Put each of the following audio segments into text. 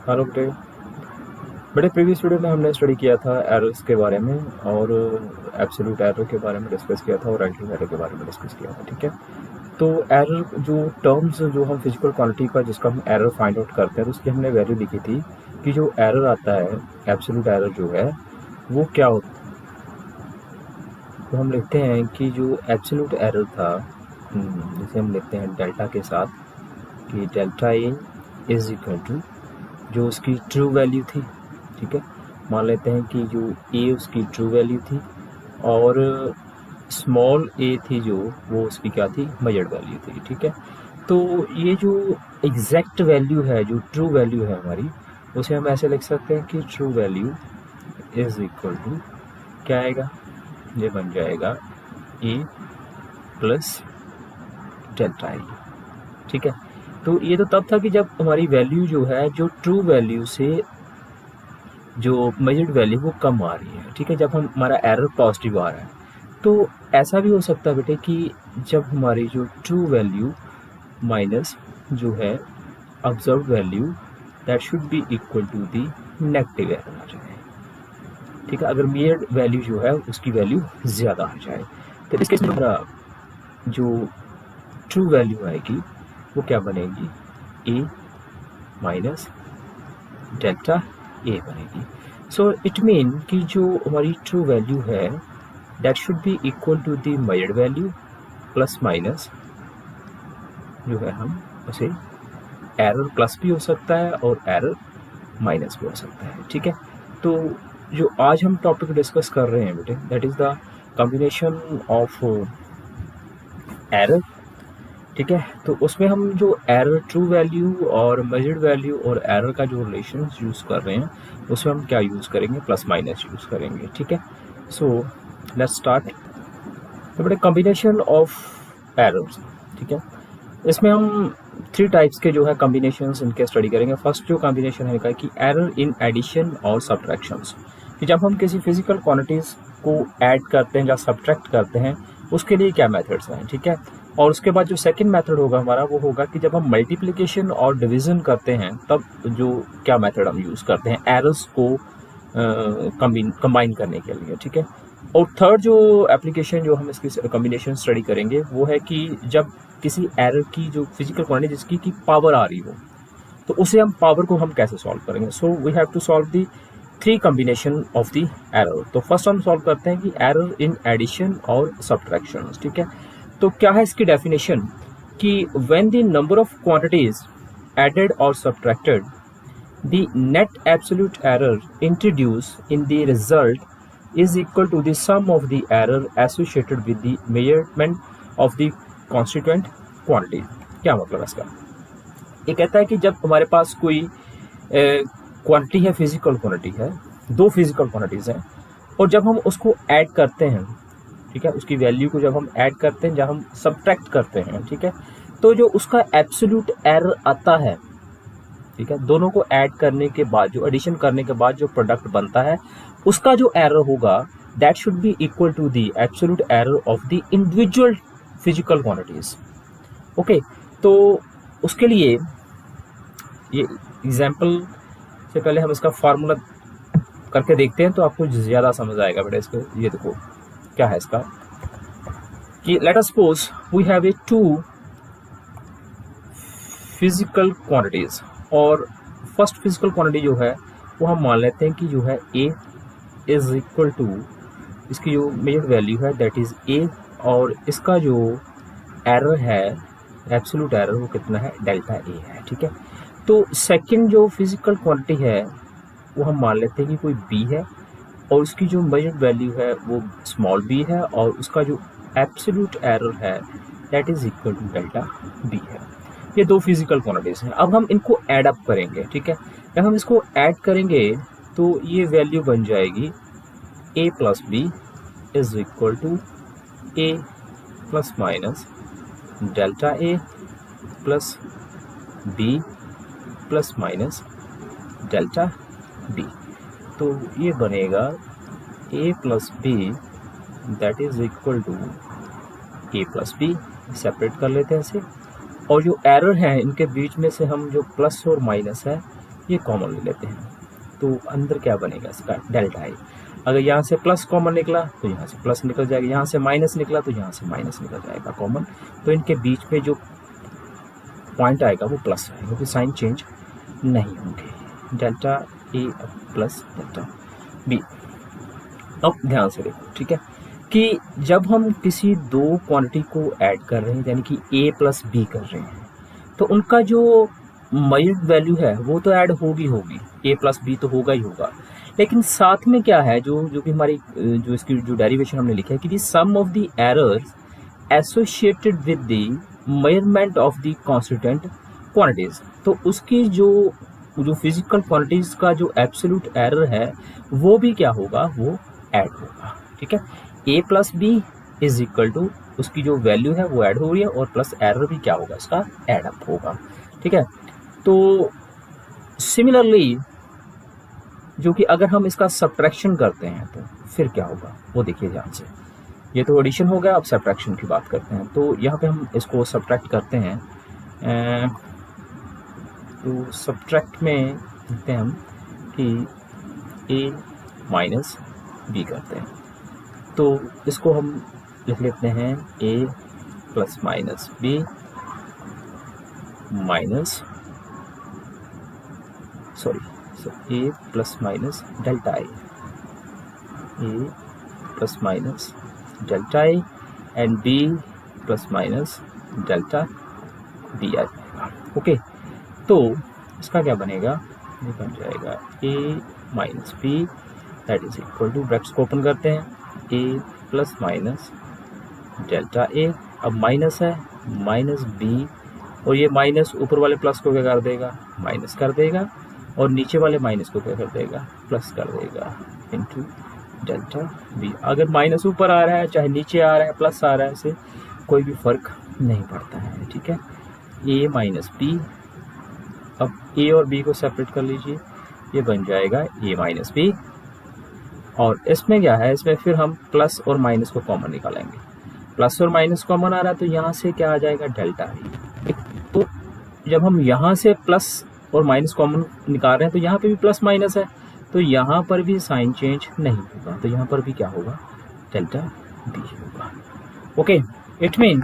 Hello बेटे previous video में हमने स्टडी किया था एरर्स के बारे में और एब्सोल्यूट एरर के बारे में डिस्कस किया था और रिलेटिव एरर के बारे में डिस्कस किया था। ठीक है, तो एरर जो टर्म्स जो हम फिजिकल क्वांटिटी का जिसका हम एरर फाइंड आउट करते हैं तो उसकी हमने वैल्यू लिखी थी कि जो एरर आता है एब्सोल्यूट एरर जो है वो क्या होता है। तो हम लिखते हैं कि जो एब्सोल्यूट एरर था जिसे हम लिखते हैं डेल्टा के साथ कि delta A is equal to जो उसकी ट्रू वैल्यू थी। ठीक है, मान लेते हैं कि जो ए उसकी ट्रू वैल्यू थी और स्मॉल ए थी जो वो उसकी क्या थी, मेजर्ड वैल्यू थी। ठीक है, तो ये जो एग्जैक्ट वैल्यू है, जो ट्रू वैल्यू है हमारी, उसे हम ऐसे लिख सकते हैं कि true value is equal to क्या आएगा, ये बन जाएगा ए प्लस डेल्टा ए। ठीक है, तो ये तो तब था कि जब हमारी वैल्यू जो है जो ट्रू वैल्यू से जो मेजर्ड वैल्यू वो कम आ रही है। ठीक है, जब हमारा एरर पॉजिटिव आ रहा है तो ऐसा भी हो सकता है बेटे कि जब हमारी जो ट्रू वैल्यू माइनस जो है observe value that should be equal to the negative error आ जाए। ठीक है, अगर मेजर्ड वैल्यू जो है उसकी वैल्यू ज़्यादा आ जाए तो इस केस में हमारा जो ट्रू वैल्यू आएगी वो क्या बनेगी, ए माइनस डेल्टा ए बनेगी। सो इट मीन कि जो हमारी ट्रू वैल्यू है that should be equal to the measured value plus minus जो है हम उसे एरर प्लस भी हो सकता है और एरर माइनस भी हो सकता है। ठीक है, तो जो आज हम टॉपिक डिस्कस कर रहे हैं बेटे that is the combination of error. ठीक है, तो उसमें हम जो एरर ट्रू वैल्यू और मेजर्ड वैल्यू और एरर का जो रिलेशन यूज़ कर रहे हैं उसमें हम क्या यूज़ करेंगे, प्लस माइनस यूज़ करेंगे। ठीक है, सो लेट्स स्टार्ट। तो बेटे कॉम्बिनेशन ऑफ एरर्स, ठीक है, इसमें हम 3 टाइप्स के जो है कॉम्बिनेशंस इनके स्टडी करेंगे। फर्स्ट जो कॉम्बिनेशन है कि एरर इन एडिशन और सब्ट्रैक्शंस, कि जब हम किसी फिजिकल क्वांटिटीज़ को ऐड करते हैं या सब्ट्रैक्ट करते हैं उसके लिए क्या मेथड्स हैं। ठीक है, और उसके बाद जो सेकंड मेथड होगा हमारा वो होगा कि जब हम मल्टीप्लिकेशन और डिवीज़न करते हैं तब जो क्या मेथड हम यूज़ करते हैं एरर्स को कंबाइन करने के लिए। ठीक है, और थर्ड जो एप्लीकेशन जो हम इसकी कॉम्बिनेशन स्टडी करेंगे वो है कि जब किसी एरर की जो फिजिकल क्वांटिटी जिसकी की पावर आ रही हो तो उसे हम पावर को हम कैसे सॉल्व करेंगे। So we have to solve the 3 combination of the error. तो फर्स्ट हम सॉल्व करते हैं कि एरर इन एडिशन और सब्ट्रैक्शन। ठीक है, तो क्या है इसकी डेफिनेशन कि when the number of quantities added और subtracted the net absolute error introduce in the result is equal to the sum of the error associated with the measurement of the constituent quantity। क्या मतलब है इसका, ये कहता है कि जब हमारे पास कोई क्वांटिटी है, फिजिकल क्वांटिटी है, 2 फिजिकल क्वांटिटीज हैं और जब हम उसको ऐड करते हैं, ठीक है, उसकी वैल्यू को जब हम ऐड करते हैं, जब हम सब्ट्रैक्ट करते हैं, ठीक है, तो जो उसका एब्सोल्यूट एरर आता है, ठीक है, दोनों को ऐड करने के बाद जो एडिशन करने के बाद जो प्रोडक्ट बनता है उसका जो एरर होगा that should be equal to the absolute error of the individual physical quantities. Okay, तो उसके लिए ये एग्जांपल से पहले हम इसका फार्मूला करके देखते हैं तो आपको ज़्यादा समझ आएगा बेटा। इसको ये देखो क्या है इसका कि let us suppose we have a 2 physical quantities और फर्स्ट फिजिकल क्वांटिटी जो है वो हम मान लेते हैं कि जो है ए इज इक्वल टू इसकी जो मेजर वैल्यू है दैट इज ए और इसका जो एरर है एब्सोल्यूट एरर वो कितना है, डेल्टा ए है। ठीक है, तो सेकंड जो फिजिकल क्वांटिटी है वो हम मान लेते हैं कि कोई बी है और उसकी जो मेजर वैल्यू है वो स्मॉल बी है और उसका जो एब्सोल्यूट एरर है that is equal to delta B है। ये 2 फिजिकल क्वांटिटीज हैं। अब हम इनको ऐड अप करेंगे। ठीक है, जब हम इसको ऐड करेंगे तो ये वैल्यू बन जाएगी a plus B is equal to A plus minus delta A plus B plus minus delta B. तो ये बनेगा a plus B that is equal to A plus B, separate कर लेते हैं इसे, और जो एरर है इनके बीच में से हम जो प्लस और माइनस है ये कॉमन ले लेते हैं, तो अंदर क्या बनेगा इसका डेल्टा आई। अगर यहाँ से प्लस कॉमन निकला तो यहाँ से प्लस निकल जाएगा, यहाँ से माइनस निकला तो यहाँ से माइनस निकल जाएगा कॉमन, तो इनके बीच में जो पॉइंट आएगा वो प्लस आएगा, क्योंकि साइन चेंज नहीं होंगे। Delta A plus delta B. अब ध्यान से देखो, ठीक है, कि जब हम किसी दो क्वांटिटी को ऐड कर रहे हैं, यानी कि ए प्लस बी कर रहे हैं, तो उनका जो मेजर्ड वैल्यू है वो तो ऐड होगी, ए प्लस बी तो होगा ही होगा, लेकिन साथ में क्या है जो कि हमारी जो इसकी जो डेरिवेशन हमने लिखा है कि the sum of the errors associated with the measurement of the constituent quantities, तो उसकी जो फिजिकल क्वांटिटीज का जो एब्सोल्यूट एरर है वो भी क्या होगा, वो ऐड होगा। ठीक है, A plus B is equal to उसकी जो वैल्यू है वो ऐड हो रही है, और प्लस एरर भी क्या होगा, इसका ऐड अप होगा। ठीक है, तो सिमिलरली जो कि अगर हम इसका सब्ट्रैक्शन करते हैं तो फिर क्या होगा वो देखिए ध्यान से। ये तो एडिशन हो गया, अब सब्ट्रैक्शन की बात करते हैं। तो यहाँ पे हम इसको सब्ट्रैक्ट करते हैं, तो सब्ट्रैक्ट में देखते हैं हम कि ए माइनस बी करते हैं, तो इसको हम लिख लेते हैं A plus minus B minus A plus minus delta I, A plus minus delta I and B plus minus delta B आ जाएगा। ओके, तो इसका क्या बनेगा, ये बन जाएगा A minus B that is equal to, brackets को ओपन करते हैं, A plus minus delta A, अब माइनस है माइनस बी, और ये माइनस ऊपर वाले प्लस को क्या कर देगा, माइनस कर देगा, और नीचे वाले माइनस को क्या कर देगा, प्लस कर देगा, इनटू डेल्टा बी। अगर माइनस ऊपर आ रहा है चाहे नीचे आ रहा है प्लस आ रहा है, इससे कोई भी फर्क नहीं पड़ता है। ठीक है, ए माइनस बी, अब ए और बी को सेपरेट कर लीजिए, ये बन जाएगा ए माइनस बी, और इसमें क्या है, इसमें फिर हम प्लस और माइनस को कॉमन निकालेंगे, प्लस और माइनस कॉमन आ रहा है तो यहाँ से क्या आ जाएगा, डेल्टा बी। तो जब हम यहाँ से प्लस और माइनस कॉमन निकाल रहे हैं तो यहाँ पे भी प्लस माइनस है, तो यहाँ पर भी साइन चेंज नहीं होगा, तो यहाँ पर भी क्या होगा, डेल्टा बी होगा। ओके, इट मीन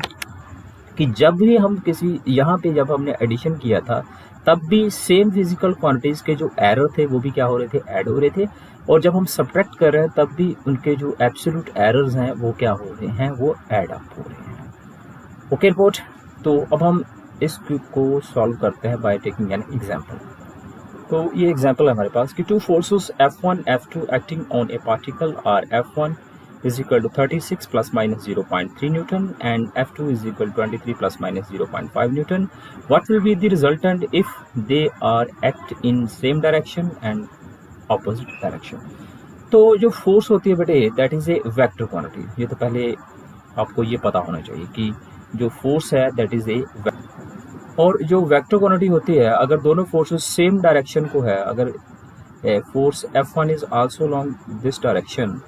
कि जब भी हम किसी यहाँ पे जब हमने एडिशन किया था तब भी सेम फिजिकल क्वांटिटीज के जो एरर थे वो भी क्या हो रहे थे, ऐड हो रहे थे, और जब हम सब्ट्रैक्ट कर रहे हैं तब भी उनके जो एब्सोल्यूट एरर्स हैं वो क्या हो रहे हैं, वो ऐड अप हो रहे हैं। ओके रिपोर्ट, तो अब हम इसको सॉल्व करते हैं बाय टेकिंग एन एग्जांपल। तो ये एग्जांपल है हमारे पास कि two forces F1 F2 acting on a particle are F1 is equal to 36 plus minus 0.3 Newton and F2 is equal to 23 plus minus 0.5 Newton. What will be the resultant if they are act in same direction and opposite direction? तो जो force होती है बेटे that is A vector quantity, ये तो पहले आपको ये पता होना चाहिए कि जो फोर्स है दैट इज ए, और जो वेक्टर क्वांटिटी होती है अगर दोनों फोर्सेस सेम डायरेक्शन को है, अगर force F1 is also along this direction,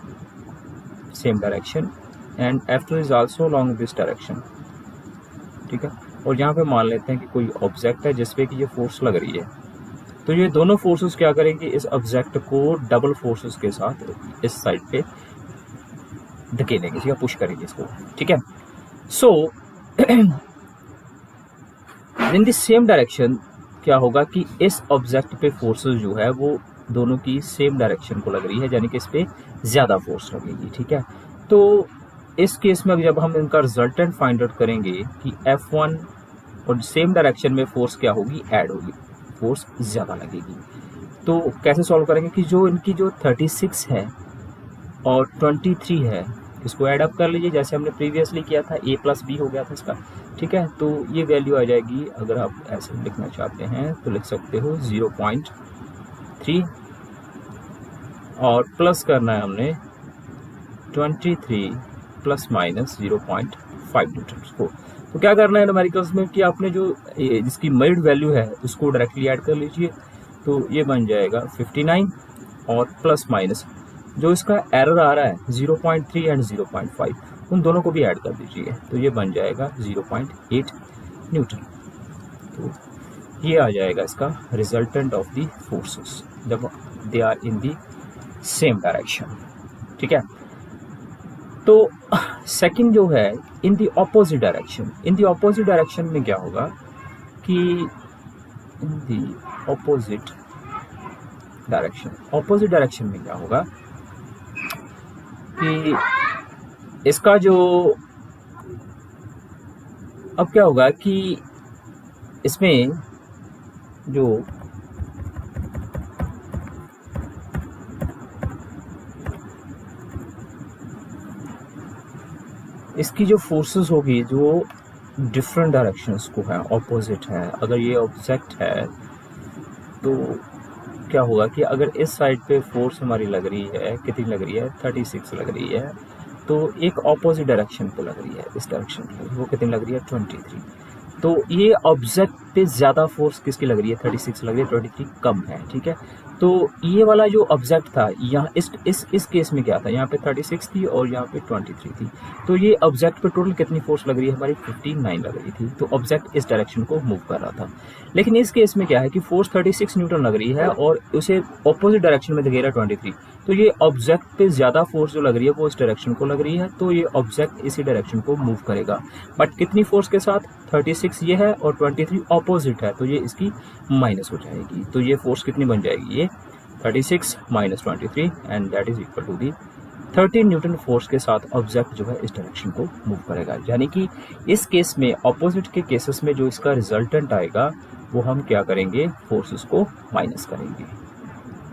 same direction, and F2 is also along this direction, ठीक है, और यहाँ पे मान लेते हैं कि कोई ऑब्जेक्ट है जिसपे कि ये फोर्स लग रही है, तो ये दोनों फोर्सेस क्या करेंगे, इस ऑब्जेक्ट को डबल फोर्सेस के साथ इस साइड पे धकेलेंगे, ठीक है, पुश करेंगे इसको। ठीक है, सो इन दिस सेम डायरेक्शन क्या होगा कि इस ऑब्जेक्ट पे फोर्सेस जो है वो दोनों की सेम डायरेक्शन को लग रही है, यानी कि इस पे ज़्यादा फोर्स लगेगी। ठीक है, तो इस केस में जब हम इनका रिजल्टेंट फाइंड आउट करेंगे कि F1 और सेम डायरेक्शन में फोर्स क्या होगी, ऐड होगी, फोर्स ज़्यादा लगेगी। तो कैसे सॉल्व करेंगे कि जो इनकी जो 36 है और 23 है इसको ऐड अप कर लीजिए, जैसे हमने प्रीवियसली किया था, ए प्लस बी हो गया था इसका। ठीक है, तो ये वैल्यू आ जाएगी, अगर आप ऐसे लिखना चाहते हैं तो लिख सकते हो 0.3 और प्लस करना है हमने 23 प्लस माइनस 0.5 न्यूटन को। तो क्या करना है न्यूमेरिकल्स में कि आपने जो जिसकी मेजर्ड वैल्यू है उसको डायरेक्टली ऐड कर लीजिए, तो ये बन जाएगा 59 और प्लस माइनस जो इसका एरर आ रहा है 0.3 एंड 0.5 उन दोनों को भी ऐड कर दीजिए, तो ये बन जाएगा 0.8 न्यूटन। तो ये आ जाएगा इसका रिजल्टेंट ऑफ द फोर्सेस जब they are in the same direction. ठीक है, तो सेकंड जो है in the opposite direction. In the opposite direction में क्या होगा कि इन द ऑपोजिट डायरेक्शन में क्या होगा कि इसका जो अब क्या होगा कि इसमें जो इसकी जो फोर्सेस होगी जो डिफरेंट डायरेक्शंस को है, ऑपोजिट है, अगर ये ऑब्जेक्ट है तो क्या होगा कि अगर इस साइड पे फोर्स हमारी लग रही है, कितनी लग रही है 36 लग रही है, तो एक ऑपोजिट डायरेक्शन पे लग रही है, इस डायरेक्शन पे वो कितनी लग रही है 23। तो ये ऑब्जेक्ट पे ज़्यादा फोर्स किसकी लग रही है 36 लग रही है, 23 कम है। ठीक है, तो ये वाला जो ऑब्जेक्ट था यहाँ इस केस में क्या था, यहाँ पे 36 थी और यहाँ पे 23 थी, तो ये ऑब्जेक्ट पे टोटल कितनी फोर्स लग रही है हमारी 59 लग रही थी। तो ऑब्जेक्ट इस डायरेक्शन को मूव कर रहा था। लेकिन इस केस में क्या है कि फोर्स 36 न्यूटन लग रही है और उसे ऑपोजिट डायरेक्शन में धकेला 23, तो ये ऑब्जेक्ट पे ज़्यादा फोर्स जो लग रही है वो इस डायरेक्शन को लग रही है, तो ये ऑब्जेक्ट इसी डायरेक्शन को मूव करेगा। बट कितनी फोर्स के साथ, 36 ये है और 23 ऑपोजिट है, तो ये इसकी माइनस हो जाएगी। तो ये फोर्स कितनी बन जाएगी, ये 36 minus 23 and that is equal to the 13 newton force के साथ ऑब्जेक्ट जो है इस डायरेक्शन को मूव करेगा। यानी कि इस केस में, ऑपोजिट के केसेस में जो इसका रिजल्टेंट आएगा वो हम क्या करेंगे, फोर्सेस को माइनस करेंगे,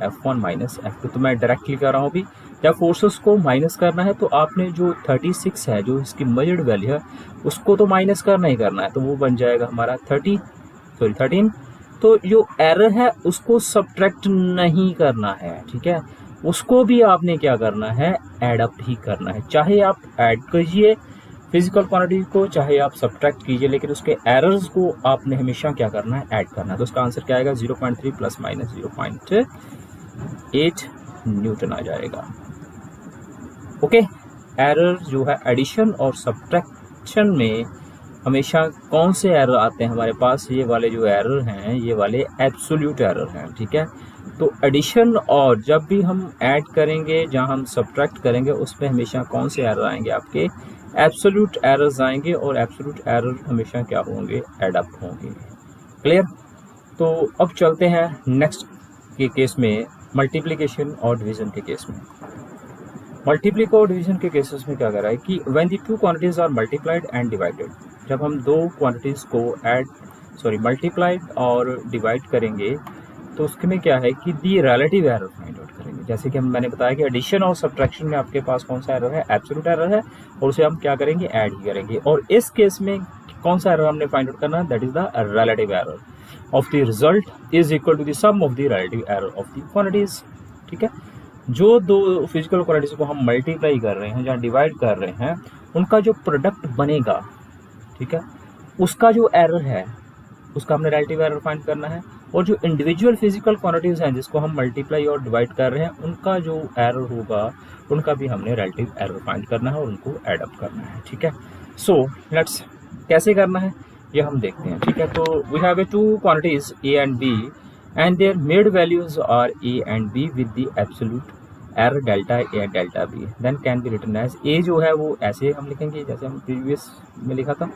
F1 माइनस F2। तो मैं डायरेक्टली कर रहा हूँ अभी, जब फोर्सेस को माइनस करना है तो आपने जो 36 है जो इसकी मेजर्ड वैल्यू है उसको तो माइनस करना ही करना है, तो वो बन जाएगा हमारा 13। तो जो एरर है उसको सब्ट्रैक्ट नहीं करना है। ठीक है, उसको भी आपने क्या करना है, ऐड अप ही करना है। चाहे आप ऐड कीजिए फिजिकल क्वांटिटी को, चाहे आप सब्ट्रैक्ट कीजिए, लेकिन उसके एरर्स को आपने हमेशा क्या करना है, ऐड करना है। तो उसका आंसर क्या आएगा, 0.3 प्लस माइनस 0.8 न्यूटन आ जाएगा। ओके, एरर जो है एडिशन और सब्ट्रैक्शन में हमेशा कौन से एरर आते हैं हमारे पास, ये वाले जो एरर हैं ये वाले एब्सोल्यूट एरर हैं। ठीक है, तो एडिशन और जब भी हम ऐड करेंगे, जहां हम सब्ट्रैक्ट करेंगे, उसमें हमेशा कौन से एरर आएंगे, आपके एब्सोल्यूट एरर्स आएंगे, और एब्सोल्यूट एरर हमेशा क्या होंगे, एड अप होंगे। क्लियर। तो अब चलते हैं नेक्स्ट के केस में, मल्टीप्लिकेशन और डिवीजन के केस में। मल्टीप्लिक और डिवीजन के केसेस में क्या कर रहा है कि when the two quantities are multiplied and divided, जब हम दो क्वांटिटीज को मल्टीप्लाइड और डिवाइड करेंगे तो उसके में क्या है कि दी रिलेटिव एरर फाइंड आउट करेंगे। जैसे कि मैंने बताया कि एडिशन और सब्ट्रैक्शन में आपके पास कौन सा एरर है, एब्सोल्यूट एरर है, और उसे हम क्या करेंगे, ऐड ही करेंगे। और इस केस में कौन सा एरर हमने फाइंड आउट करना है, that is the relative error of the result is equal to the sum of the relative error of the quantities. ठीक है, जो दो फिजिकल क्वांटिटीज को हम मल्टीप्लाई कर रहे हैं, जहाँ डिवाइड कर रहे हैं, उनका जो प्रोडक्ट बनेगा, ठीक है, उसका जो एरर है उसका हमने रिलेटिव एरर फाइंड करना है। और जो इंडिविजुअल फिजिकल क्वांटिटीज हैं जिसको हम मल्टीप्लाई और डिवाइड कर रहे हैं, उनका जो एरर होगा उनका भी हमने रिलेटिव एरर फाइंड करना है और उनको एड अप करना है। ठीक है, सो लेट्स कैसे करना है ये हम देखते हैं। ठीक है, तो we have a two quantities A and B and their made values are a and b with the absolute error delta a and delta b, then can be written as a जो है वो ऐसे हम लिखेंगे जैसे हम previous में लिखा था,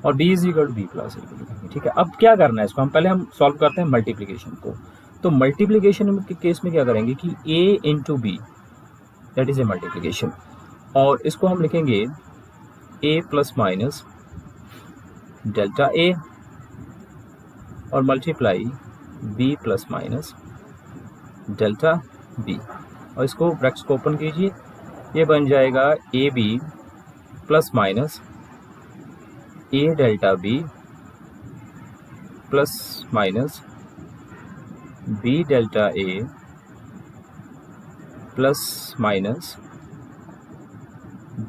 और b is equal to b plus a लिखेंगे। ठीक है, अब क्या करना है इसको, हम पहले हम सॉल्व करते हैं मल्टीप्लिकेशन को। तो मल्टीप्लिकेशन के केस में क्या करेंगे कि a into B, that is a multiplication, और इसको हम लिखेंगे a plus minus delta a और multiply b plus minus delta b, और इसको ब्रैकेट्स को ओपन कीजिए, ये बन जाएगा A B plus minus A delta B plus minus B delta A plus minus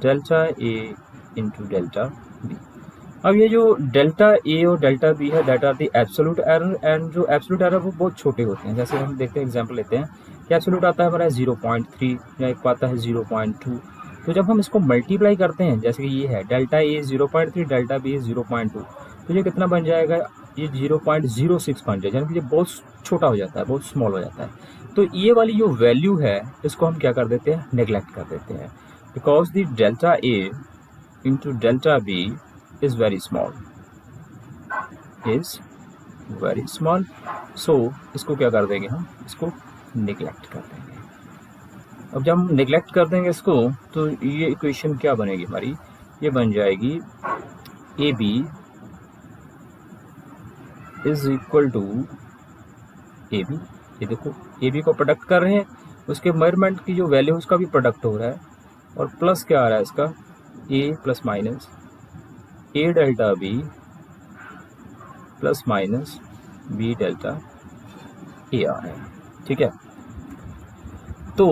delta A into delta B. अब ये जो डेल्टा ए और डेल्टा बी है, that are the absolute error, and जो एब्सोल्यूट एरर वो बहुत छोटे होते हैं। जैसे हम देखते हैं, एग्जांपल लेते हैं कि एब्सोल्यूट आता है हमारा 0.3 या एक आता है 0.2। तो जब हम इसको मल्टीप्लाई करते हैं, जैसे कि ये है डेल्टा ए 0.3, डेल्टा बी 0.2, तो ये कितना बन जाएगा, ये 0.06 बन जाए, यानी कि ये बहुत छोटा हो जाता है, बहुत स्मॉल हो जाता है। तो ये वाली जो वैल्यू है इसको हम क्या कर देते हैं, नेग्लेक्ट कर देते हैं, because the delta A into delta B is very small, is very small. So इसको क्या कर देंगे, हम इसको नेग्लेक्ट कर देंगे। अब जब हम नेग्लेक्ट कर देंगे इसको, तो ये इक्वेशन क्या बनेगी हमारी, ये बन जाएगी A B is equal to A B. ये देखो ए बी को प्रोडक्ट कर रहे हैं, उसके मेजरमेंट की जो वैल्यू है उसका भी प्रोडक्ट हो रहा है, और प्लस क्या आ रहा है इसका, A plus minus A delta B plus minus B delta A आ रहा है। ठीक है, तो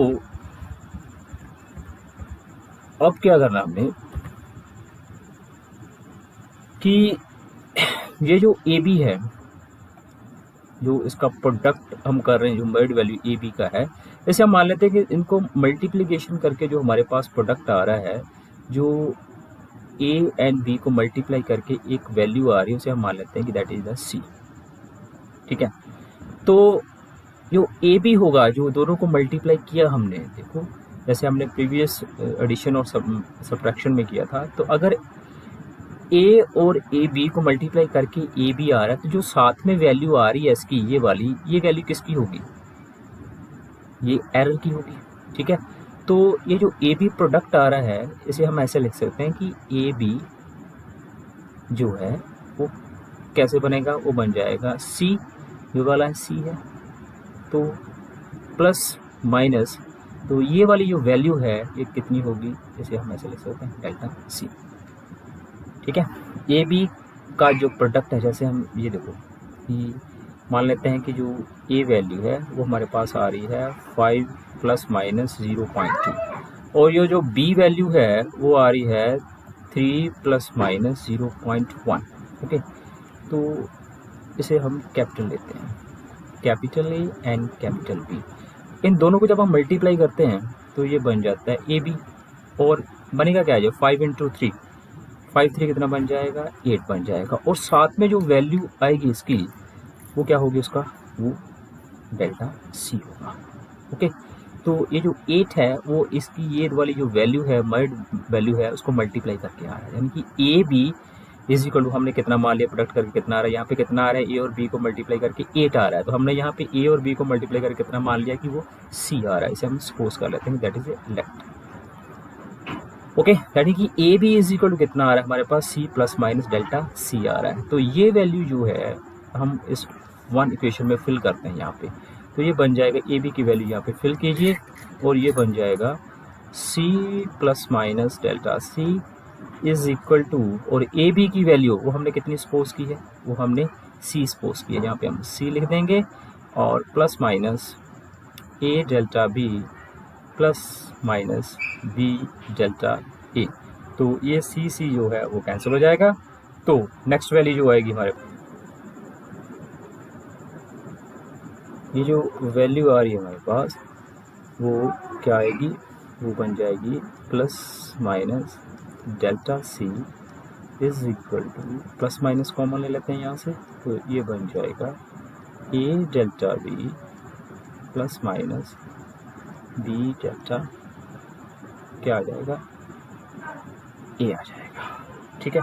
अब क्या करना हमने कि ये जो ए बी है, जो इसका प्रोडक्ट हम कर रहे हैं, जो मेड वैल्यू ए बी का है, जैसे हम मान लेते हैं कि इनको मल्टीप्लिकेशन करके जो हमारे पास प्रोडक्ट आ रहा है, जो ए एंड बी को मल्टीप्लाई करके एक वैल्यू आ रही है, उसे हम मान लेते हैं कि दैट इज द सी। ठीक है, तो जो ए बी होगा, जो दोनों को मल्टीप्लाई किया हमने, देखो जैसे हमने प्रीवियस एडिशन और सब्ट्रैक्शन में किया था, तो अगर ए और ए बी को मल्टीप्लाई करके ए बी आ रहा है, तो जो साथ में वैल्यू आ रही है इसकी, ये वाली, ये वैल्यू किसकी होगी, ये एरर की होगी। ठीक है, तो ये जो ए बी प्रोडक्ट आ रहा है, इसे हम ऐसे लिख सकते हैं कि ए बी जो है वो कैसे बनेगा, वो बन जाएगा सी, जो वाला है सी है, तो प्लस माइनस, तो ये वाली जो वैल्यू है ये कितनी होगी, इसे हम ऐसे लिख सकते हैं डेल्टा सी। ठीक है, ए बी का जो प्रोडक्ट है, जैसे हम ये देखो कि मान लेते हैं कि जो ए वैल्यू है वो हमारे पास आ रही है 5 प्लस माइनस 0.2, और ये जो बी वैल्यू है वो आ रही है 3 प्लस माइनस 0.1। ओके, तो इसे हम कैपिटल लेते हैं, capital A and capital B. इन दोनों को जब हम मल्टीप्लाई करते हैं तो ये बन जाता है ए बी, और बनेगा क्या है, 5 इंटू 3, 5 3 कितना बन जाएगा, 8 बन जाएगा, और साथ में जो वैल्यू आएगी इसकी वो क्या होगी, उसका वो डेल्टा सी होगा। ओके, तो ये जो 8 है वो इसकी ये वाली जो वैल्यू है, मर्ड वैल्यू है, उसको मल्टीप्लाई करके आ रहा है, यानी कि A B is equal to, हमने कितना मान लिया, प्रोडक्ट करके कितना आ रहा है, यहाँ पे कितना आ रहा है, ए और बी को मल्टीप्लाई करके 8 आ रहा है, तो हमने यहाँ पे ए और बी को मल्टीप्लाई करके कितना मान लिया कि वो सी आ रहा है, इसे हम सपोज कर लेते हैं that is A left. Okay, यानी कि A B is equal to कितना आ रहा है हमारे पास, C plus minus delta C आ रहा है। तो ये वैल्यू जो है हम इस वन इक्वेशन में फिल करते हैं यहाँ पे, तो ये बन जाएगा ए बी की वैल्यू यहाँ पे फिल कीजिए, और ये बन जाएगा C plus minus delta C is equal to, और ए बी की वैल्यू वो हमने कितनी सपोज की है, वो हमने सी सपोज की है, यहाँ पे हम सी लिख देंगे, और plus minus A delta B plus minus B delta A. तो ये सी सी जो है वो कैंसिल हो जाएगा। तो नेक्स्ट वैल्यू जो आएगी हमारे, ये जो वैल्यू आ रही है हमारे पास वो क्या आएगी, वो बन जाएगी plus minus delta C is equal to, plus minus common ले लेते हैं यहाँ से, तो ये बन जाएगा A delta B plus minus B delta क्या आ जाएगा, ए आ जाएगा। ठीक है,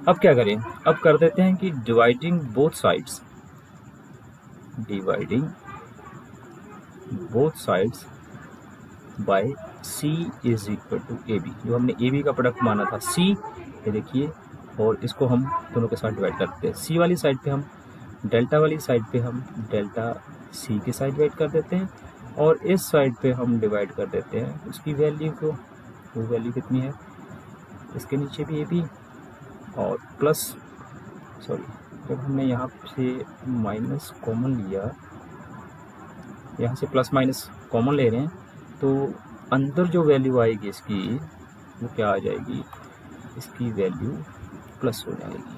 अब क्या करें, अब कर देते हैं कि dividing both sides, dividing both sides by C is equal to A B, जो हमने ए बी का प्रोडक्ट माना था सी, ये देखिए, और इसको हम दोनों के साथ डिवाइड करते हैं, सी वाली साइड पे हम डेल्टा वाली साइड पे हम डेल्टा सी की साइड डिवाइड कर देते हैं, और इस साइड पे हम डिवाइड कर देते हैं उसकी वैल्यू को, वो वैल्यू कितनी है, इसके नीचे भी ए बी, और प्लस सॉरी, जब हमने यहाँ से माइनस कॉमन लिया, यहाँ से प्लस माइनस कॉमन ले रहे हैं, तो अंदर जो वैल्यू आएगी इसकी वो क्या आ जाएगी, इसकी वैल्यू प्लस हो जाएगी।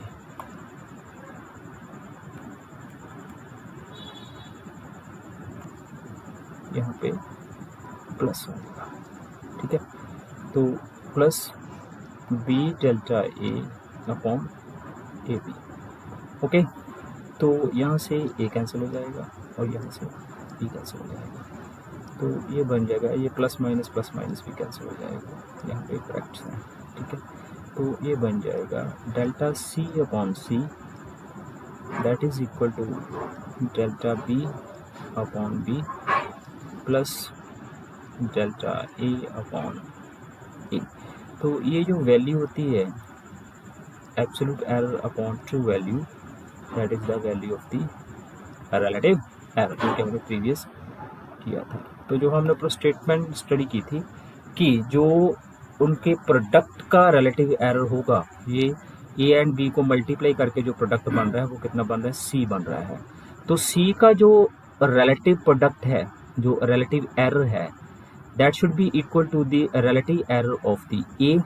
यहाँ पे प्लस होगा। ठीक है, तो plus B delta A upon A B. Okay, तो यहाँ से ए कैंसिल हो जाएगा और यहाँ से बी कैंसिल हो जाएगा, तो ये बन जाएगा, ये प्लस माइनस भी कैंसिल हो जाएगा, यहाँ पे ब्रैकेट्स हैं, ठीक है। तो ये बन जाएगा delta C upon C that is equal to delta B upon B plus delta A upon A. तो ये जो वैल्यू होती है absolute error upon true value that is the value of the relative error, जो कि हमने previous किया था। तो जो हमने पूरा स्टेटमेंट स्टडी की थी कि जो उनके प्रोडक्ट का रिलेटिव एरर होगा, ये ए एंड बी को मल्टीप्लाई करके जो प्रोडक्ट बन रहा है वो कितना बन रहा है, सी बन रहा है। तो सी का जो रिलेटिव प्रोडक्ट है, जो रिलेटिव एरर है, that should be equal to the relative error of the A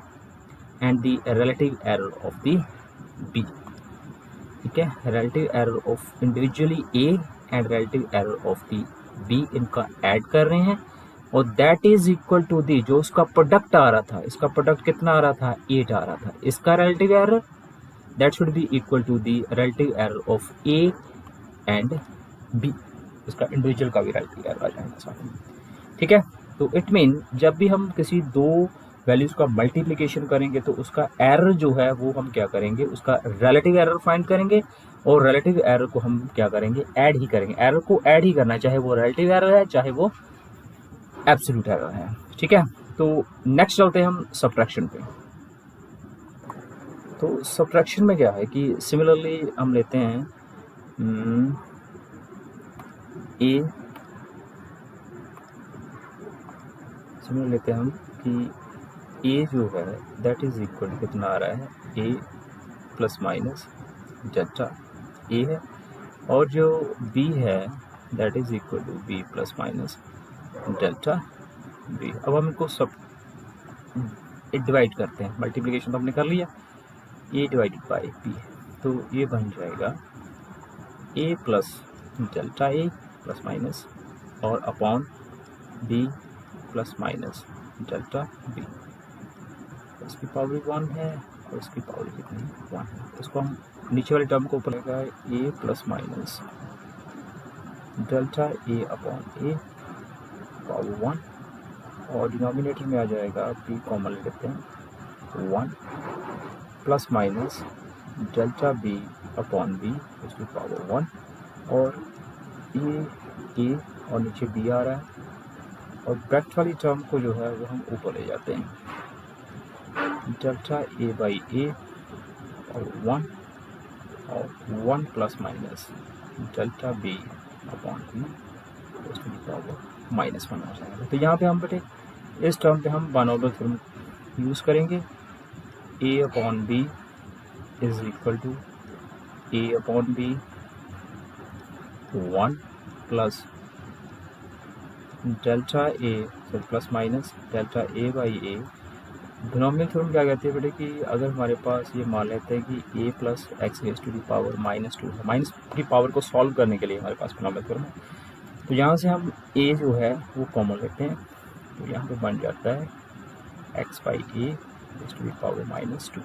and the relative error of the B, ठीक है। Relative error of individually A and relative error of the B, इनका add कर रहे हैं और that is equal to the जो उसका product आ रहा था, इसका प्रोडक्ट कितना आ रहा था, 8 आ रहा था, इसका relative error that should be equal to the relative error of A and B, इसका इंडिविजुअल का भी रिलेटिव एरर आ जाएगा साथ में, ठीक है। तो इट मीन जब भी हम किसी दो वैल्यूज का मल्टीप्लिकेशन करेंगे तो उसका एरर जो है वो हम क्या करेंगे, उसका रिलेटिव एरर फाइंड करेंगे और रिलेटिव एरर को हम क्या करेंगे, ऐड ही करेंगे। एरर को ऐड ही करना है, चाहे वो रिलेटिव एरर है चाहे वो एब्सोल्यूट एरर है, ठीक है। तो नेक्स्ट चलते हैं हम सब्ट्रैक्शन पे। तो सब्ट्रैक्शन में क्या है कि सिमिलरली हम लेते हैं ए, सिमिलर लेते हैं हम कि ए जो है दैट इज इक्वल टू कितना आ रहा है, A plus minus delta A है, और जो बी है that is equal to B plus minus delta B. अब हम इनको सब डिवाइड करते हैं, मल्टीप्लिकेशन तो हमने कर लिया, ए डिवाइडेड बाई बी, तो ये बन जाएगा A plus delta A plus minus और upon B plus minus delta B. इसकी पावर 1 है और इसकी पावर कितनी 1 है, इसको हम नीचे वाले टर्म को ऊपर लेगा ए plus minus delta A upon A power 1 और डिनोमिनेटर में आ जाएगा बी कॉमन ले लेते हैं 1 plus minus delta B upon B उसकी पावर 1 और ये ए और नीचे बी आ रहा है और ब्रैकेट वाली टर्म को जो है वो हम ऊपर ले जाते हैं, डेल्टा ए बाई ए और 1 plus minus delta B upon B उसकी पावर -1 हो जाएगा। तो यहाँ पे हम बेटे इस टर्म पे हम वन ऑर्डर थ्योरम यूज़ करेंगे, A upon B is equal to A upon B 1 plus delta A plus minus delta A by A. Binomial theorem क्या कहती है बेटे कि अगर हमारे पास ये मान लेते हैं कि a plus X raise to the power -2 है, माइनस की पावर को सॉल्व करने के लिए हमारे पास बिनोमियल थ्योरम है, तो यहाँ से हम a जो है वो कॉमन लेते हैं, तो यहाँ पे बन जाता है x by A raise to the power -2।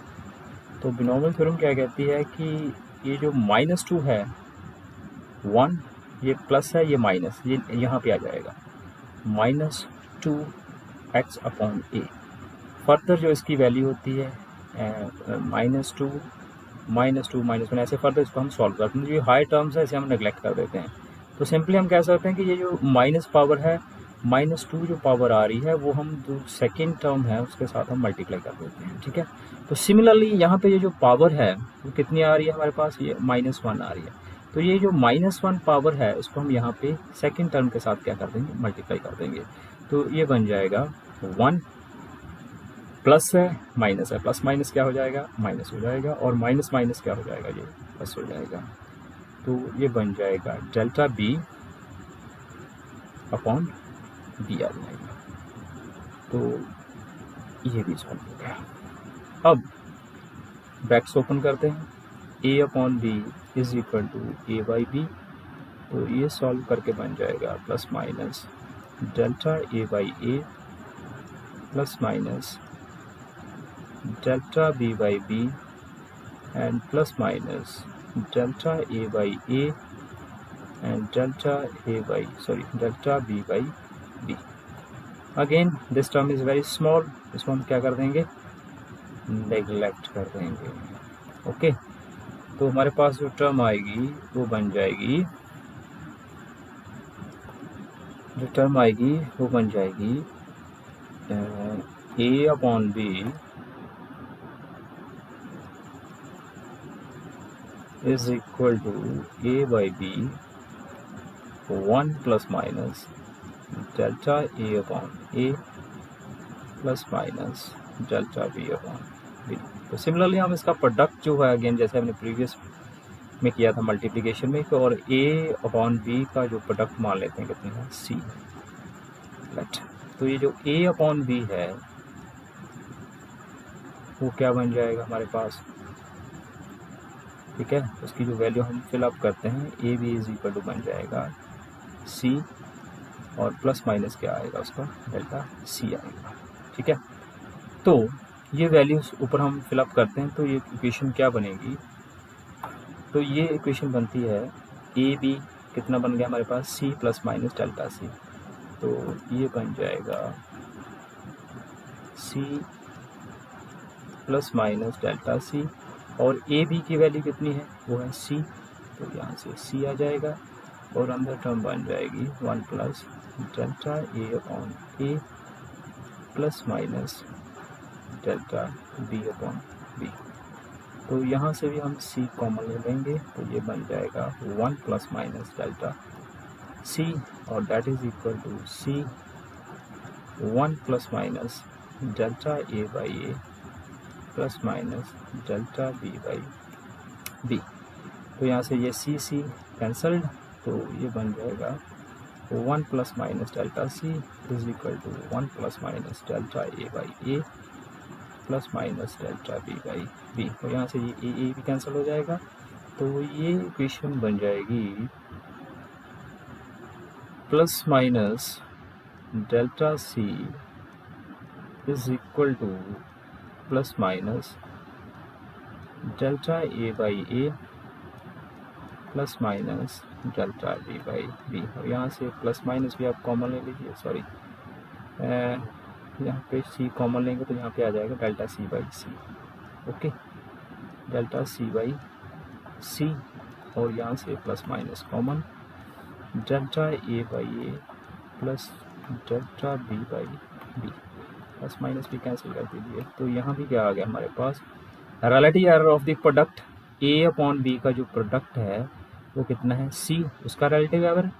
तो बिनोमियल थ्योरम क्या कहती है कि ये जो -2 है 1, ये प्लस है, ये माइनस, ये यहाँ पे आ जाएगा -2x अपॉन ए। फर्दर जो इसकी वैल्यू होती है -2 -1 ऐसे फर्दर इसको हम सॉल्व करते हैं। जो ये हाई टर्म्स है इसे हम नेगलेक्ट कर देते हैं, तो सिंपली हम कह सकते हैं कि ये जो माइनस पावर है -2 जो पावर आ रही है वो हम जो सेकेंड टर्म है उसके साथ हम मल्टीप्लाई कर देते हैं, ठीक है। तो सिमिलरली यहाँ पे ये जो पावर है वो कितनी आ रही है हमारे पास, ये -1 आ रही है, तो ये जो -1 पावर है उसको हम यहाँ पे सेकेंड टर्म के साथ क्या कर देंगे, मल्टीप्लाई कर देंगे, तो ये बन जाएगा 1 प्लस है माइनस है, प्लस माइनस क्या हो जाएगा, माइनस हो जाएगा, और माइनस माइनस क्या हो जाएगा, ये प्लस हो जाएगा, तो ये बन जाएगा डेल्टा बी अपॉन बी आ जाएगा। तो ये भी सॉल्व हो गया। अब ब्रैकेट्स ओपन करते हैं, A upon B is equal to A by B, तो ये सॉल्व करके बन जाएगा plus minus delta A by A plus minus delta B by B and plus minus delta A by A and delta B by B. Again this term is very small, इसको हम क्या कर देंगे, neglect कर देंगे. Okay, तो हमारे पास जो टर्म आएगी वो बन जाएगी, A upon B is equal to A by B 1 plus minus delta A upon A plus minus delta B upon B. तो सिमिलरली हम इसका प्रोडक्ट जो है अगेन जैसे हमने प्रीवियस में किया था मल्टीप्लिकेशन में, और A अपॉन B का जो प्रोडक्ट मान लेते हैं कितनी है, C. राइट, तो ये जो A अपॉन B है वो क्या बन जाएगा हमारे पास, ठीक है. उसकी जो वैल्यू हम फिलअप करते हैं, A B is equal to बन जाएगा C और प्लस माइनस क्या आएगा उसका, डेल्टा C आएगा. ठीक है, तो ये वैल्यूज ऊपर हम फिलअप करते हैं तो ये इक्वेशन क्या बनेगी, तो ये इक्वेशन बनती है ए बी कितना बन गया हमारे पास, C plus minus delta C. तो ये बन जाएगा C plus minus delta C और ए बी की वैल्यू कितनी है, वो है C. तो यहाँ से C आ जाएगा और अंदर टर्म बन जाएगी 1 plus delta A upon A plus minus delta B upon B. तो यहाँ से भी हम C कॉमन ले लेंगे तो ये बन जाएगा 1 प्लस माइनस डेल्टा C और that is equal to C 1 plus minus delta A by A plus minus delta B by B. तो यहाँ से ये C कैंसल्ड, तो ये बन जाएगा 1 plus minus delta C is equal to 1 plus minus delta A by A plus minus delta B by B. तो यहाँ से ये ए भी कैंसिल हो जाएगा, तो ये इक्वेशन बन जाएगी plus minus delta C is equal to plus minus delta A by A plus minus delta B by B. और यहाँ से प्लस माइनस भी आप कॉमन ले लीजिए, सॉरी यहाँ पे C कॉमन लेंगे तो यहाँ पे आ जाएगा delta C by C. Okay, delta C by C और यहाँ से plus minus common delta A by A plus delta B by B. Plus minus भी कैंसिल कर दीजिए, तो यहाँ भी क्या आ गया हमारे पास, relative error of the product A upon B का जो प्रोडक्ट है वो कितना है, C, उसका relative error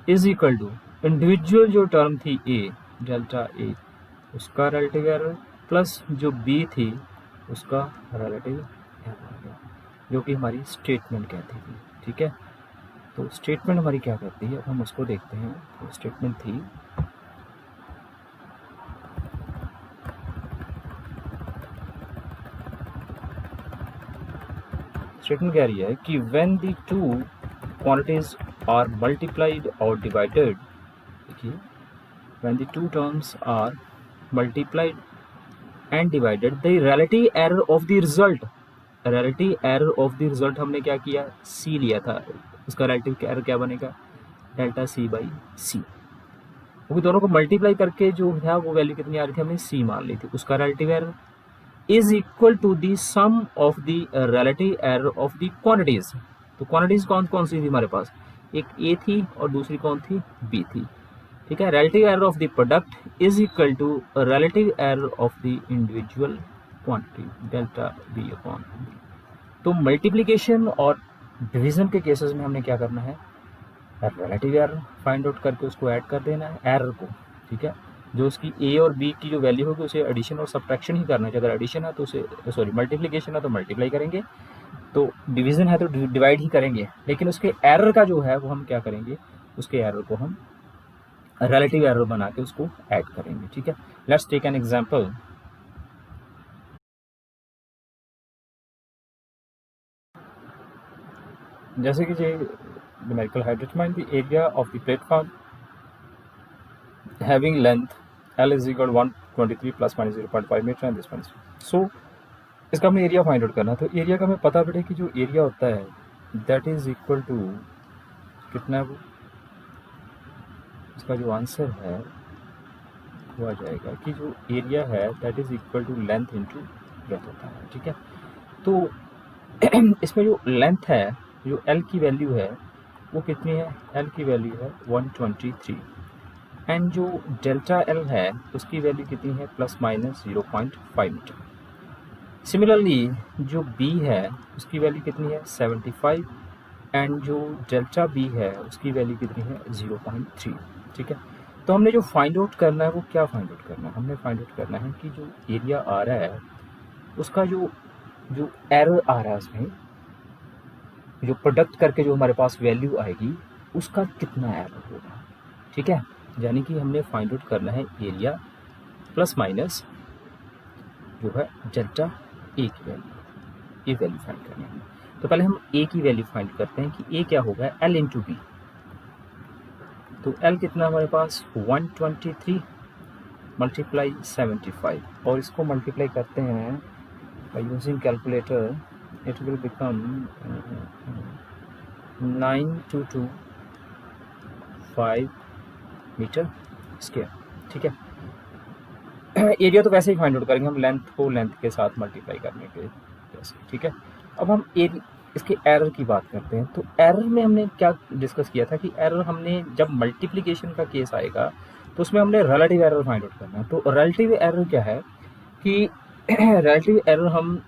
is equal to individual जो टर्म थी A डेल्टा A उसका रिलेटिव एरर प्लस जो B थी उसका रिलेटिव एरर, जो कि हमारी स्टेटमेंट कहती थी. ठीक है, तो स्टेटमेंट हमारी क्या कहती है, अब हम उसको देखते हैं. तो स्टेटमेंट थी स्टेटमेंट कह रही है कि when the two quantities are multiplied और डिवाइडेड, देखिए when the two terms are multiplied and divided the relative error of the result, relative error of the result हमने क्या किया, C लिया था, उसका relative error क्या बनेगा, डेल्टा C बाई C. क्योंकि दोनों को मल्टीप्लाई करके जो था वो वैल्यू कितनी आ रही थी, हमने C मान ली थी, उसका relative error is equal to the sum of the relative error of the quantities. तो quantities कौन कौन सी थी हमारे पास, एक A थी और दूसरी कौन थी, B थी. ठीक है, relative error of the product is equal to relative error of the individual quantity delta B upon B. तो मल्टीप्लिकेशन और डिवीजन के केसेस में हमने क्या करना है, रिलेटिव एरर फाइंड आउट करके उसको ऐड कर देना है एरर को. ठीक है, जो उसकी A और B की जो वैल्यू होगी उसे एडिशन और सब्ट्रैक्शन ही करना है. अगर एडिशन है तो उसे सॉरी मल्टीप्लिकेशन है तो मल्टीप्लाई करेंगे, तो डिवीजन है तो डिवाइड ही करेंगे, लेकिन उसके एरर का जो है वो हम क्या करेंगे, उसके एरर को हम रिलेटिव एरर बना के उसको ऐड करेंगे. ठीक है, लेट्स टेक एन एग्जांपल. जैसे कि न्यूमेरिकल है, determine the area of the platform having length L is equal 123 plus minus 0.5 metre and this. So इसका हमें एरिया फाइंड आउट करना है. तो एरिया का हमें पता पड़े कि जो एरिया होता है दैट इज इक्वल टू कितना है वो, इसका जो आंसर है वो आ जाएगा कि जो एरिया है that is equal to length into breadth होता है, ठीक है। तो इसमें जो लेंथ है, जो एल की वैल्यू है वो कितनी है, एल की वैल्यू है 123 एंड जो डेल्टा एल है उसकी वैल्यू कितनी है, प्लस माइनस 0.5 मीटर। सिमिलरली जो बी है उसकी वैल्यू कितनी है 75 एंड जो डेल्टा बी है उसकी वैल्यू कितनी है 0.3, ठीक है। तो हमने जो फाइंड आउट करना है वो क्या फाइंड आउट करना है, हमने फाइंड आउट करना है कि जो एरिया आ रहा है उसका जो जो एरर आ रहा है उसमें जो प्रोडक्ट करके जो हमारे पास वैल्यू आएगी उसका कितना एरर होगा, ठीक है। यानी कि हमने फाइंड आउट करना है एरिया प्लस माइनस जो है डेल्टा ए की वैल्यू, ये वैल्यू फाइंड करनी है। तो पहले हम ए की वैल्यू फाइंड करते हैं कि ए क्या होगा, एल इंटू बी। तो एल कितना हमारे पास 123 मल्टीप्लाई 75 और इसको मल्टीप्लाई करते हैं by using calculator, it will become 9225 metre square, ठीक है। एरिया तो वैसे ही फाइंड आउट करेंगे हम लेंथ को लेंथ के साथ मल्टीप्लाई करने के जैसे, ठीक है। अब हम इसके एरर की बात करते हैं। तो एरर में हमने क्या डिस्कस किया था कि एरर हमने जब मल्टीप्लिकेशन का केस आएगा तो उसमें हमने रिलेटिव एरर फाइंड आउट करना है। तो रिलेटिव एरर क्या है कि रिलेटिव एरर हम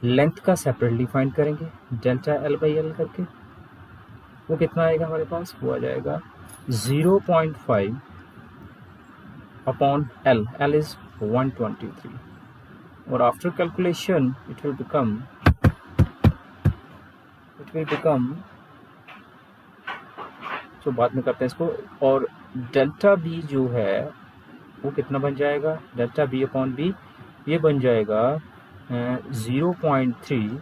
लेंथ का सेपरेटली फाइंड करेंगे डेल्टा एल बाई एल करके, वो कितना आएगा हमारे पास, वो आ जाएगा 0.5 अपॉन एल, एल इज 123 और after calculation it will become तो बाद में करते हैं इसको। और डेल्टा बी जो है वो कितना बन जाएगा, डेल्टा बी अपॉन बी ये बन जाएगा 0.3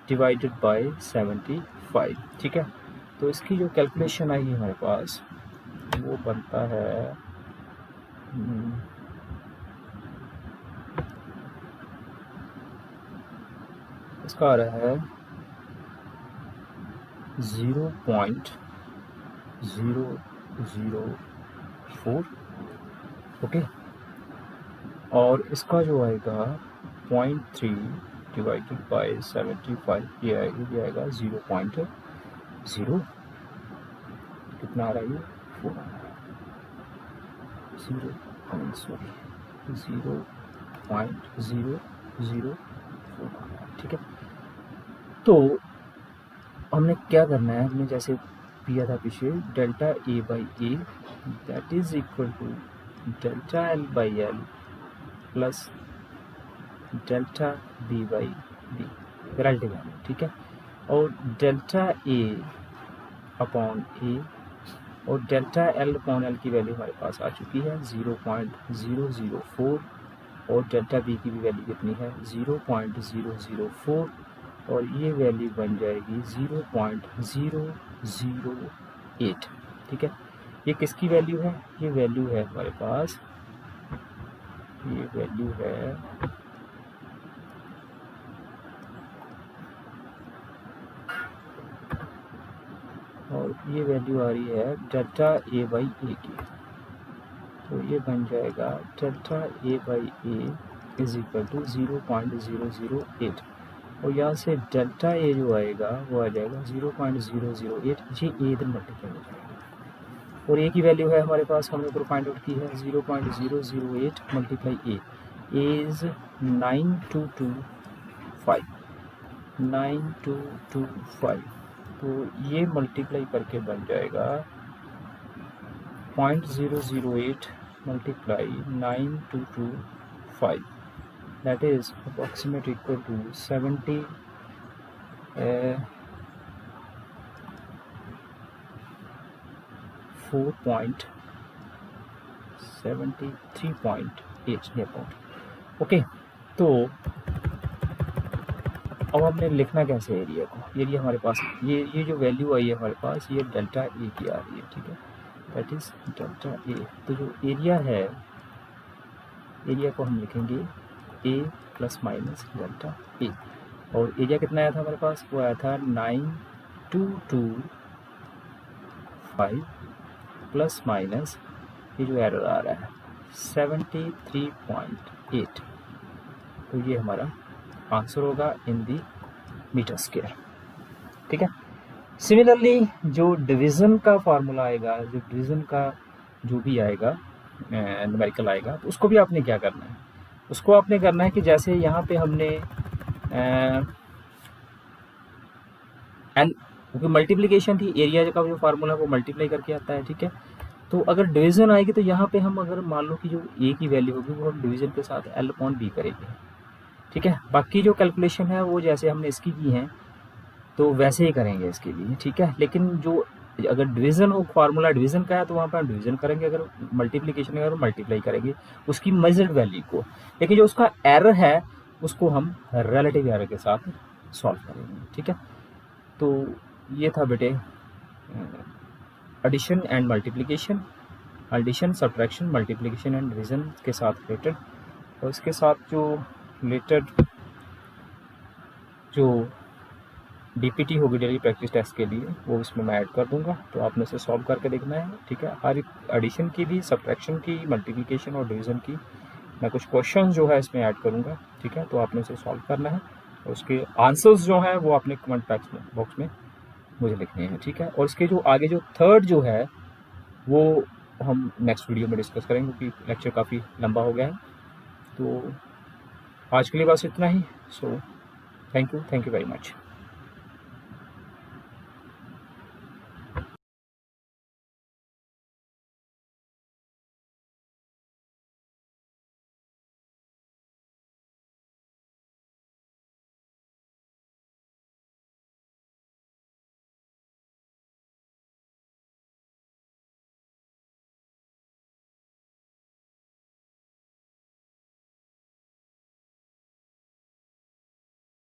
डिवाइडेड बाय 75, ठीक है। तो इसकी जो कैलकुलेशन आएगी हमारे पास वो बनता है इसका आ रहा है 0.004, ओके। और इसका जो आएगा 0.3 डिवाइडेड बाय 75 ये आएगा 0.0 कितना आ रहा है, ये 4 आ रहा है, 0.004 ठीक है। तो हमने क्या करना है, हमने जैसे किया था पीछे delta A by A that is equal to delta L by L plus delta B by B relative value, ठीक है। और डेल्टा ए अपॉन ए और डेल्टा एल अपॉन एल की वैल्यू हमारे पास आ चुकी है 0.004 और डेल्टा बी की भी वैल्यू कितनी है 0.004 और ये वैल्यू बन जाएगी 0.008, ठीक है। ये किसकी वैल्यू है, ये वैल्यू है हमारे पास, ये वैल्यू है और ये वैल्यू आ रही है डेल्टा ए बाई ए की। तो ये बन जाएगा delta A by A is equal to 0.008 और यहाँ से डेल्टा ए जो आएगा वो आ जाएगा 0.008, ये ए इधर मल्टीप्लाई हो जाएगा और ए की वैल्यू है हमारे पास, हमने ऊपर फाइंड आउट की है 0.008 मल्टीप्लाई ए इज 9225। तो ये मल्टीप्लाई करके बन जाएगा 0.008 multiply 9225 that is approximate equal to 73.8 about, okay. तो अब हमने लिखना कैसे एरिया को, एरिया हमारे पास ये जो वैल्यू आई है हमारे पास ये डेल्टा ए की आ रही है, ठीक है, दैट इज डेल्टा ए। तो जो एरिया है, एरिया को हम लिखेंगे ए प्लस माइनस डेल्टा ए और एरिया कितना आया था हमारे पास, वो आया था 9225 प्लस माइनस ये जो एरर आ रहा है 73.8। तो ये हमारा आंसर होगा इन दी मीटर स्क्वायर। ठीक है। सिमिलरली जो डिवीज़न का फार्मूला आएगा, जो डिवीज़न का जो भी आएगा न्यूमेरिकल आएगा, तो उसको भी आपने क्या करना है, उसको आपने करना है कि जैसे यहाँ पे हमने एन क्योंकि मल्टीप्लिकेशन थी, एरिया का जो फार्मूला है वो मल्टीप्लाई करके आता है। ठीक है। तो अगर डिवीज़न आएगी तो यहाँ पे हम अगर मान लो कि जो ए की वैल्यू होगी वो हम डिवीज़न के साथ L/B करेंगे। ठीक है। बाकी जो कैलकुलेशन है वो जैसे हमने इसकी की है तो वैसे ही करेंगे इसके लिए। ठीक है। लेकिन जो अगर डिवीज़न हो, फार्मूला डिवीज़न का है तो वहाँ पर हम डिवीज़न करेंगे, अगर मल्टीप्लिकेशन है तो मल्टीप्लाई करेंगे उसकी मेजर्ड वैल्यू को। लेकिन जो उसका एरर है उसको हम रिलेटिव एरर के साथ सॉल्व करेंगे। ठीक है। तो ये था बेटे addition and multiplication, addition subtraction multiplication and division के साथ रिलेटेड। और इसके साथ जो रिलेटेड जो डीपीटी होगी डेली प्रैक्टिस टेस्ट के लिए वो इसमें मैं ऐड कर दूंगा, तो आपने इसे सॉल्व करके देखना है। ठीक है। हर एडिशन की भी, सब्ट्रैक्शन की, मल्टीप्लिकेशन और डिवीज़न की मैं कुछ क्वेश्चन जो है इसमें ऐड करूंगा। ठीक है। तो आपने इसे सॉल्व करना है और उसके आंसर्स जो हैं वो आपने कमेंट बॉक्स में मुझे लिखने हैं। ठीक है। और इसके जो आगे जो थर्ड जो है वो हम नेक्स्ट वीडियो में डिस्कस करेंगे क्योंकि लेक्चर काफ़ी लंबा हो गया है। तो आज के लिए बस इतना ही। So thank you very much.